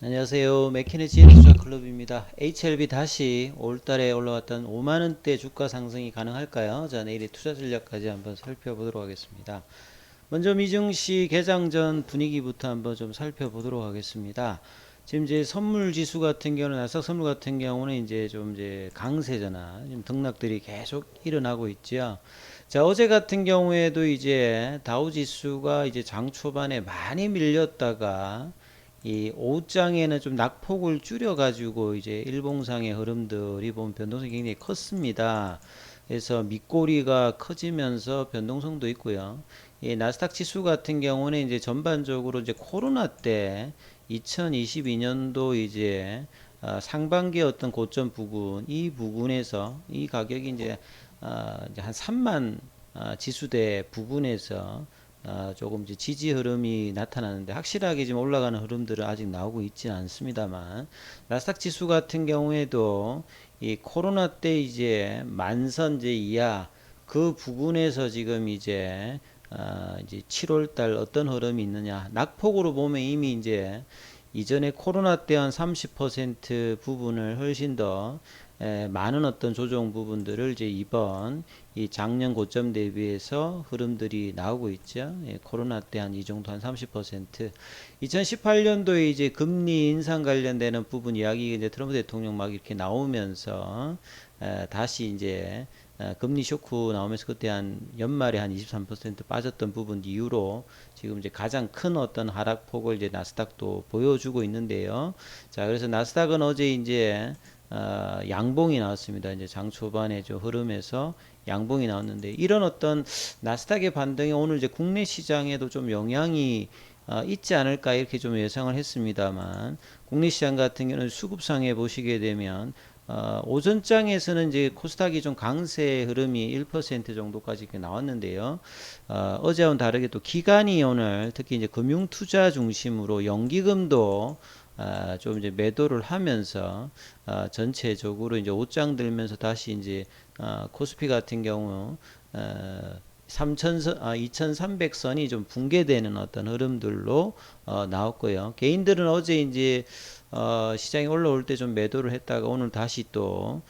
안녕하세요. 맥키니지 투자클럽입니다. HLB 다시 5월달에 올라왔던 5만원대 주가 상승이 가능할까요? 자, 내일의 투자 전략까지 한번 살펴보도록 하겠습니다. 먼저 미증시 개장 전 분위기부터 한번 좀 살펴보도록 하겠습니다. 지금 이제 선물 지수 같은 경우는 나스닥 선물 같은 경우는 이제 강세잖아. 지금 등락들이 계속 일어나고 있죠. 자, 어제 같은 경우에도 이제 다우 지수가 이제 장 초반에 많이 밀렸다가 이 오후장에는 좀 낙폭을 줄여가지고 이제 일봉상의 흐름들이 보면 변동성이 굉장히 컸습니다. 그래서 밑꼬리가 커지면서 변동성도 있고요. 이 나스닥 지수 같은 경우는 이제 전반적으로 이제 코로나 때 2022년도 이제 상반기 어떤 고점 부근 이 부분에서 이 가격이 이제 한 3만 지수대 부근에서 조금 이제 지지 흐름이 나타나는데 확실하게 지금 올라가는 흐름들은 아직 나오고 있지는 않습니다만 나스닥 지수 같은 경우에도 이 코로나 때 이제 만선제 이하 그 부분에서 지금 이제 7월 달 어떤 흐름이 있느냐 낙폭으로 보면 이미 이제 이전에 코로나 때 한 30% 부분을 훨씬 더 많은 어떤 조정 부분들을 이제 이번 이 작년 고점 대비해서 흐름들이 나오고 있죠. 코로나 때 한 이 정도 한 30%. 2018년도에 이제 금리 인상 관련되는 부분 이야기 이제 트럼프 대통령 막 이렇게 나오면서 다시 이제 금리 쇼크 나오면서 그때 한 연말에 한 23% 빠졌던 부분 이후로 지금 이제 가장 큰 어떤 하락폭을 이제 나스닥도 보여주고 있는데요. 자, 그래서 나스닥은 어제 이제 양봉이 나왔습니다. 이제 장 초반에 저 흐름에서 양봉이 나왔는데 이런 어떤 나스닥의 반등이 오늘 이제 국내 시장에도 좀 영향이 있지 않을까 이렇게 좀 예상을 했습니다만 국내 시장 같은 경우는 수급상에 보시게 되면 오전장에서는 이제 코스닥이 좀 강세 흐름이 1% 정도까지 이렇게 나왔는데요. 어제와는 다르게 또 기관이 오늘 특히 이제 금융투자 중심으로 연기금도 좀 이제 매도를 하면서 전체적으로 이제 옷장 들면서 다시 이제 코스피 같은 경우 2300선이 좀 붕괴되는 어떤 흐름들로 나왔고요. 개인들은 어제 이제 시장이 올라올 때 좀 매도를 했다가 오늘 다시 또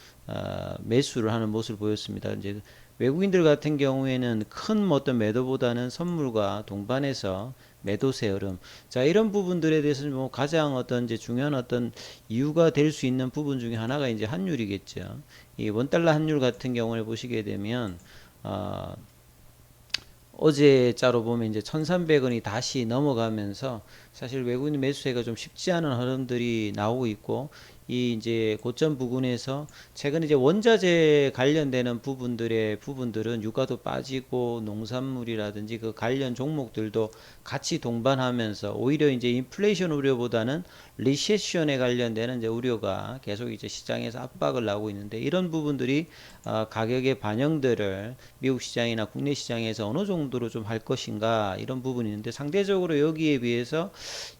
매수를 하는 모습을 보였습니다. 이제 외국인들 같은 경우에는 큰 어떤 매도보다는 선물과 동반해서 매도세 흐름. 자, 이런 부분들에 대해서는 뭐 가장 어떤 이제 중요한 어떤 이유가 될 수 있는 부분 중에 하나가 이제 환율이겠죠. 이 원달러 환율 같은 경우를 보시게 되면 어제자로 보면 이제 1300원이 다시 넘어가면서 사실 외국인 매수세가 좀 쉽지 않은 흐름들이 나오고 있고 이 이제 고점 부근에서 최근 이제 원자재 관련되는 부분들은 유가도 빠지고 농산물이라든지 그 관련 종목들도 같이 동반하면서 오히려 이제 인플레이션 우려보다는 리세션에 관련되는 이제 우려가 계속 이제 시장에서 압박을 나오고 있는데 이런 부분들이 가격의 반영들을 미국 시장이나 국내 시장에서 어느 정도로 좀 할 것인가 이런 부분이 있는데 상대적으로 여기에 비해서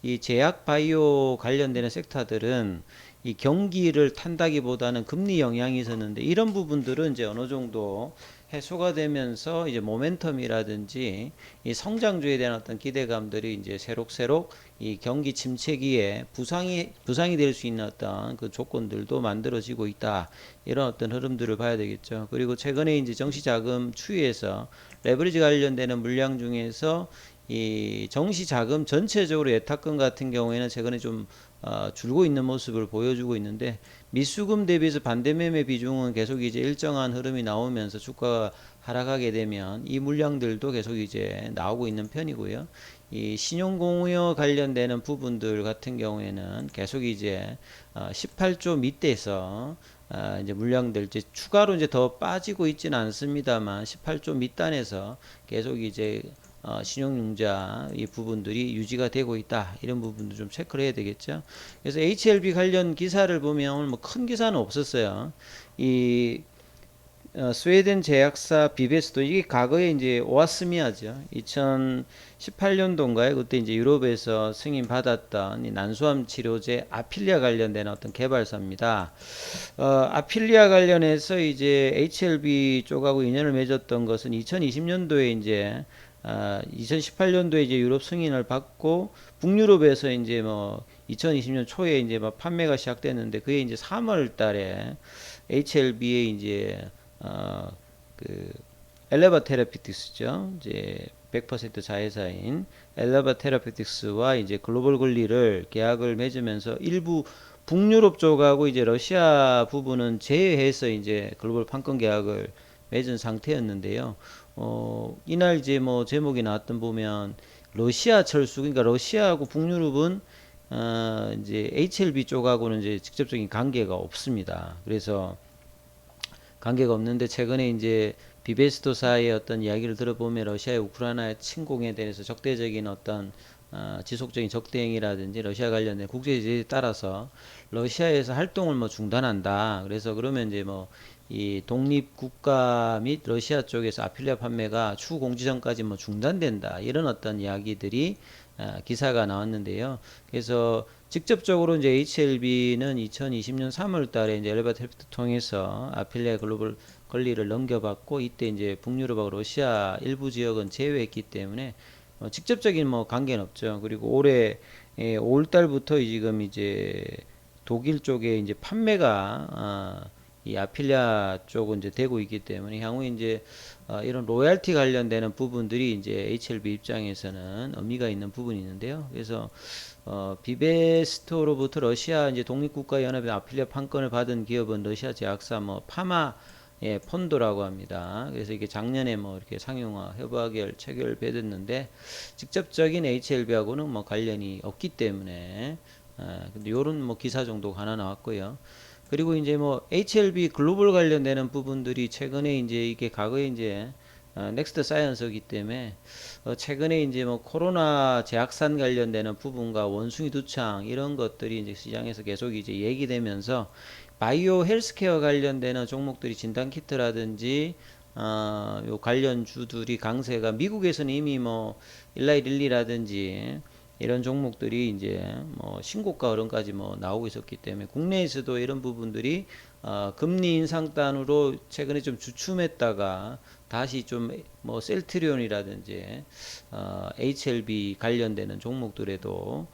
이 제약 바이오 관련되는 섹터들은 이 경기를 탄다기보다는 금리 영향이 있었는데 이런 부분들은 이제 어느 정도 해소가 되면서 이제 모멘텀이라든지 이 성장주에 대한 어떤 기대감들이 이제 새록새록 이 경기 침체기에 부상이 될 수 있는 어떤 그 조건들도 만들어지고 있다. 이런 어떤 흐름들을 봐야 되겠죠. 그리고 최근에 이제 정시자금 추이에서 레버리지 관련되는 물량 중에서 이 정시자금 전체적으로 예탁금 같은 경우에는 최근에 좀 줄고 있는 모습을 보여주고 있는데 미수금 대비해서 반대매매 비중은 계속 이제 일정한 흐름이 나오면서 주가가 하락하게 되면 이 물량들도 계속 이제 나오고 있는 편이고요. 이 신용공여 관련되는 부분들 같은 경우에는 계속 이제 18조 밑에서 이제 물량들 이제 추가로 이제 더 빠지고 있지는 않습니다만 18조 밑단에서 계속 이제 신용융자 이 부분들이 유지가 되고 있다 이런 부분도 좀 체크를 해야 되겠죠. 그래서 HLB 관련 기사를 보면 오늘 뭐 큰 기사는 없었어요. 이 스웨덴 제약사 비베스도 이게 과거에 이제 오아스미아죠. 2018년도인가요? 그때 이제 유럽에서 승인 받았던 이 난소암 치료제 아필리아 관련된 어떤 개발사입니다. 아필리아 관련해서 이제 HLB 쪽하고 인연을 맺었던 것은 2020년도에 이제 2018년도에 이제 유럽 승인을 받고 북유럽에서 이제 뭐 2020년 초에 이제 막 판매가 시작됐는데 그게 이제 3월 달에 HLB의 이제 그 엘레바 테라피틱스죠. 이제 100% 자회사인 엘레바 테라피틱스와 이제 글로벌 권리를 계약을 맺으면서 일부 북유럽 쪽하고 이제 러시아 부분은 제외해서 이제 글로벌 판권 계약을 맺은 상태였는데요. 이날 이제 뭐 제목이 나왔던 보면 러시아 철수, 그러니까 러시아하고 북유럽은 이제 HLB 쪽하고는 이제 직접적인 관계가 없습니다. 그래서 관계가 없는데 최근에 이제 비베스토사의 어떤 이야기를 들어보면 러시아의 우크라이나 침공에 대해서 적대적인 어떤 지속적인 적대 행위라든지 러시아 관련된 국제 제재에 따라서 러시아에서 활동을 뭐 중단한다. 그래서 그러면 이제 뭐 이 독립 국가 및 러시아 쪽에서 아필리아 판매가 추후 공지 전까지 뭐 중단된다. 이런 어떤 이야기들이 기사가 나왔는데요. 그래서 직접적으로 이제 HLB는 2020년 3월 달에 이제 엘리베이터 헬프트 통해서 아필리아 글로벌 권리를 넘겨받고 이때 이제 북유럽하고 러시아 일부 지역은 제외했기 때문에 직접적인 뭐 관계는 없죠. 그리고 올해 5월 달부터 지금 이제 독일 쪽에 이제 판매가 이 아필리아 쪽은 이제 되고 있기 때문에 향후 이제 이런 로얄티 관련되는 부분들이 이제 HLB 입장에서는 의미가 있는 부분이 있는데요. 그래서 비베스토로부터 러시아 이제 독립국가 연합의 아필리아 판권을 받은 기업은 러시아 제약사 뭐 파마 폰도라고 합니다. 그래서 이게 작년에 뭐 이렇게 상용화 협약을 체결됐는데 직접적인 HLB하고는 뭐 관련이 없기 때문에 근데 요런 뭐 기사 정도가 하나 나왔고요. 그리고 이제 뭐 HLB 글로벌 관련되는 부분들이 최근에 이제 이게 과거에 이제 넥스트 사이언스이기 때문에 최근에 이제 뭐 코로나 제약산 관련되는 부분과 원숭이 두창 이런 것들이 이제 시장에서 계속 이제 얘기되면서 바이오 헬스케어 관련되는 종목들이 진단키트라든지 요 관련주들이 강세가 미국에서는 이미 뭐 일라이 릴리라든지 이런 종목들이 이제 뭐 신고가 흐름까지 뭐 나오고 있었기 때문에 국내에서도 이런 부분들이 금리 인상단으로 최근에 좀 주춤했다가 다시 좀 뭐 셀트리온이라든지 HLB 관련되는 종목들에도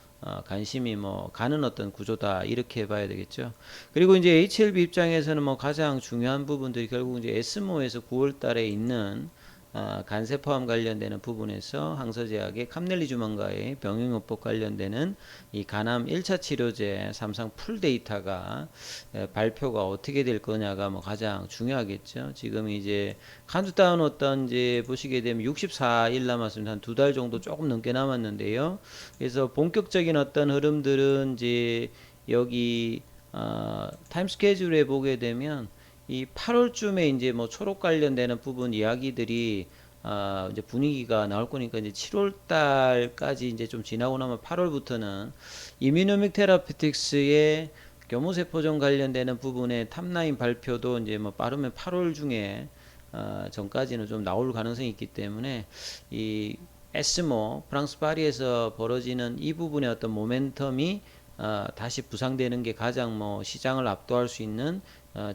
관심이 뭐 가는 어떤 구조다 이렇게 봐야 되겠죠. 그리고 이제 HLB 입장에서는 뭐 가장 중요한 부분들이 결국 이제 에스모에서 9월 달에 있는 간세포암 관련되는 부분에서 항서제약의 캄넬리주만과의 병용요법 관련되는 이 간암 1차 치료제 삼상 풀 데이터가 발표가 어떻게 될 거냐가 뭐 가장 중요하겠죠. 지금 이제 카운트다운 어떤 이제 보시게 되면 64일 남았습니다. 한 두 달 정도 조금 넘게 남았는데요. 그래서 본격적인 어떤 흐름들은 이제 여기 타임 스케줄에 보게 되면 이 8월쯤에 이제 뭐 초록 관련되는 부분 이야기들이 이제 분위기가 나올 거니까 이제 7월 달까지 이제 좀 지나고 나면 8월부터는 이뮤노믹 테라피틱스의 교무세포종 관련되는 부분의 탑라인 발표도 이제 뭐 빠르면 8월 중에 전까지는 좀 나올 가능성이 있기 때문에 이 에스모 프랑스 파리에서 벌어지는 이 부분의 어떤 모멘텀이 다시 부상되는 게 가장 뭐 시장을 압도할 수 있는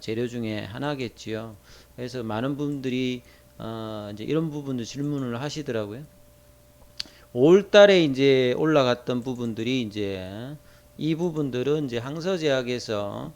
재료 중에 하나겠지요. 그래서 많은 분들이 이제 이런 부분도 질문을 하시더라고요. 5월 달에 이제 올라갔던 부분들이 이제 이 부분들은 이제 항서제약에서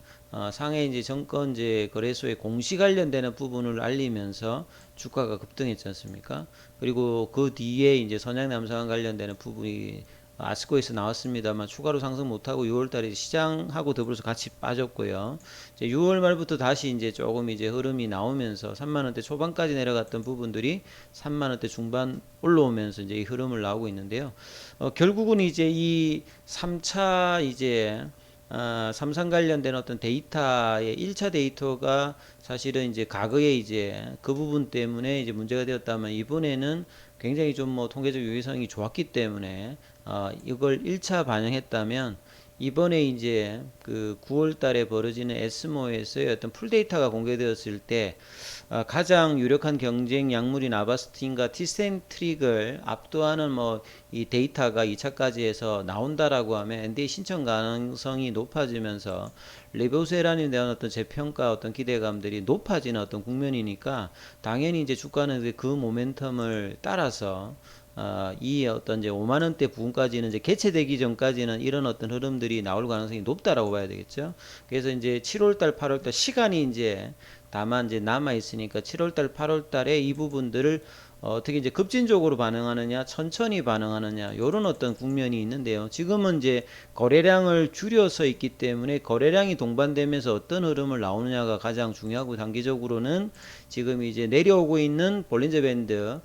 상해 이제 정권 이제 거래소의 공시 관련되는 부분을 알리면서 주가가 급등했지 않습니까? 그리고 그 뒤에 이제 선양남성과 관련되는 부분이 아스코에서 나왔습니다만 추가로 상승 못하고 6월달에 시장하고 더불어서 같이 빠졌고요. 이제 6월 말부터 다시 이제 조금 이제 흐름이 나오면서 3만원대 초반까지 내려갔던 부분들이 3만원대 중반 올라오면서 이제 이 흐름을 나오고 있는데요. 결국은 이제 이 3차 이제 삼성 관련된 어떤 데이터의 1차 데이터가 사실은 이제 과거에 이제 그 부분 때문에 이제 문제가 되었다면 이번에는 굉장히 좀 뭐 통계적 유의성이 좋았기 때문에 이걸 1차 반영했다면 이번에 이제 그 9월 달에 벌어지는 에스모에서의 어떤 풀데이터가 공개되었을 때 가장 유력한 경쟁 약물인 아바스틴과 티센트릭을 압도하는 뭐 이 데이터가 2차까지 해서 나온다라고 하면 NDA 신청 가능성이 높아지면서 레보세란에 대한 어떤 재평가 어떤 기대감들이 높아지는 어떤 국면이니까 당연히 이제 주가는 그 모멘텀을 따라서 이 어떤 이제 5만 원대 부분까지는 이제 개최되기 전까지는 이런 어떤 흐름들이 나올 가능성이 높다라고 봐야 되겠죠. 그래서 이제 7월달, 8월달 시간이 이제 다만 이제 남아 있으니까 7월달, 8월달에 이 부분들을 어떻게 이제 급진적으로 반응하느냐, 천천히 반응하느냐, 요런 어떤 국면이 있는데요. 지금은 이제 거래량을 줄여서 있기 때문에 거래량이 동반되면서 어떤 흐름을 나오느냐가 가장 중요하고, 단기적으로는 지금 이제 내려오고 있는 볼린저 밴드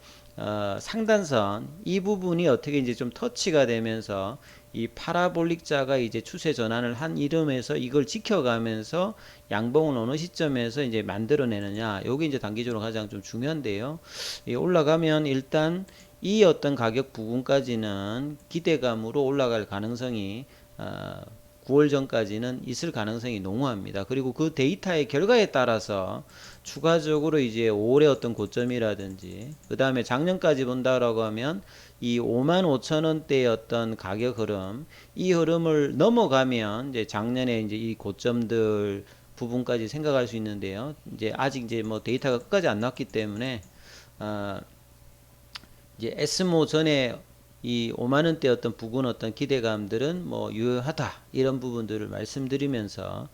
상단선 이 부분이 어떻게 이제 좀 터치가 되면서 이 파라볼릭자가 이제 추세 전환을 한 이름에서 이걸 지켜가면서 양봉은 어느 시점에서 이제 만들어내느냐, 요게 이제 단기적으로 가장 좀 중요한데요. 올라가면 일단 이 어떤 가격 부분까지는 기대감으로 올라갈 가능성이 9월 전까지는 있을 가능성이 농후합니다. 그리고 그 데이터의 결과에 따라서 추가적으로 이제 5월의 어떤 고점이라든지 그 다음에 작년까지 본다라고 하면 이 55,000원대의 어떤 가격 흐름, 이 흐름을 넘어가면 이제 작년에 이제 이 고점들 부분까지 생각할 수 있는데요. 이제 아직 이제 뭐 데이터가 끝까지 안 나왔기 때문에 이제 에스모 전에 이 5만원대 어떤 부근 어떤 기대감들은 뭐 유효하다, 이런 부분들을 말씀드리면서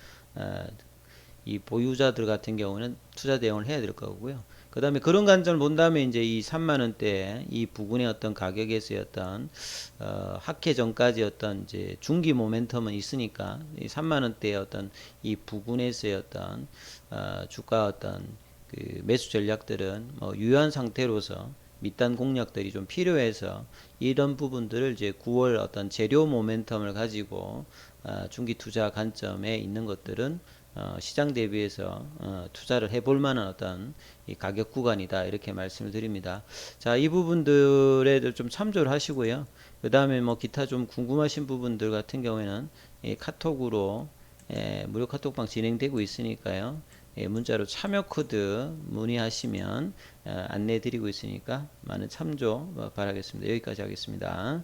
이 보유자들 같은 경우는 투자 대응을 해야 될 거고요. 그 다음에 그런 관점을 본다면 이제 이 3만원대 이 부근의 어떤 가격에서의 어떤 하회 전까지 어떤 이제 중기 모멘텀은 있으니까 이 3만원대의 어떤 이 부근에서의 어떤 주가 어떤 그 매수 전략들은 뭐 유효한 상태로서 밑단 공략들이 좀 필요해서 이런 부분들을 이제 9월 어떤 재료 모멘텀을 가지고 중기 투자 관점에 있는 것들은 시장 대비해서 투자를 해볼 만한 어떤 이 가격 구간이다, 이렇게 말씀을 드립니다. 자, 이 부분들에 좀 참조를 하시고요. 그 다음에 뭐 기타 좀 궁금하신 부분들 같은 경우에는 이 카톡으로 무료 카톡방 진행되고 있으니까요. 문자로 참여 코드 문의하시면 안내 드리고 있으니까 많은 참조 바라겠습니다. 여기까지 하겠습니다.